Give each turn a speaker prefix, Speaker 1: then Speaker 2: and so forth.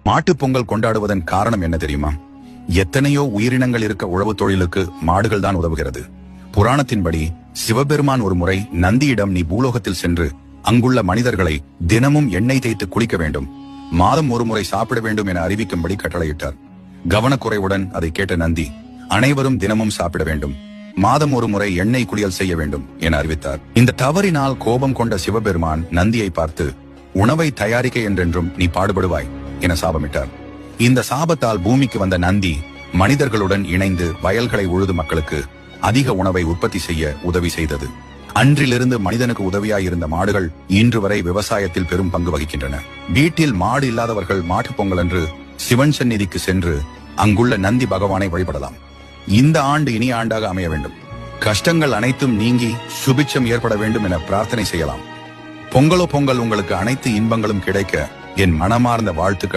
Speaker 1: மாட்டுப் பொங்கல் கொண்டாடுவதன் காரணம் என்ன தெரியுமா? எத்தனையோ உயிரினங்கள் இருக்க உழவு தொழிலுக்கு மாடுகள் தான் உதவுகிறது. புராணத்தின்படி சிவபெருமான் ஒரு முறை நந்தியிடம், நீ பூலோகத்தில் சென்று அங்குள்ள மனிதர்களை தினமும் எண்ணெய் தேய்த்து குளிக்க வேண்டும், மாதம் ஒரு முறை சாப்பிட வேண்டும் என அறிவிக்கும்படி கட்டளையிட்டார். கவனக்குறைவுடன் அதை கேட்ட நந்தி, அனைவரும் தினமும் சாப்பிட வேண்டும், மாதம் ஒரு முறை எண்ணெய் குளியல் செய்ய வேண்டும் என அறிவித்தார். இந்த தவறினால் கோபம் கொண்ட சிவபெருமான் நந்தியை பார்த்து, உணவை தயாரிக்க என்றென்றும் நீ பாடுபடுவாய் என சாபமிட்டார். இந்த சாபத்தால் பூமிக்கு வந்த நந்தி மனிதர்களுடன் இணைந்து வயல்களை உழுது மக்களுக்கு அதிக உணவை உற்பத்தி செய்ய உதவி செய்தது. அன்றிலிருந்து மனிதனுக்கு உதவியாயிருந்த மாடுகள் இன்று வரை விவசாயத்தில் பெரும் பங்கு வகிக்கின்றன. வீட்டில் மாடு இல்லாதவர்கள் மாட்டுப் பொங்கல் அன்று சிவன் சந்நிதிக்கு சென்று அங்குள்ள நந்தி பகவானை வழிபடலாம். இந்த ஆண்டு இனிய ஆண்டாக அமைய வேண்டும், கஷ்டங்கள் அனைத்தும் நீங்கி சுபிட்சம் ஏற்பட வேண்டும் என பிரார்த்தனை செய்யலாம். பொங்கலோ பொங்கல், உங்களுக்கு அனைத்து இன்பங்களும் கிடைக்க என் மனமார்ந்த வாழ்த்துக்கள்.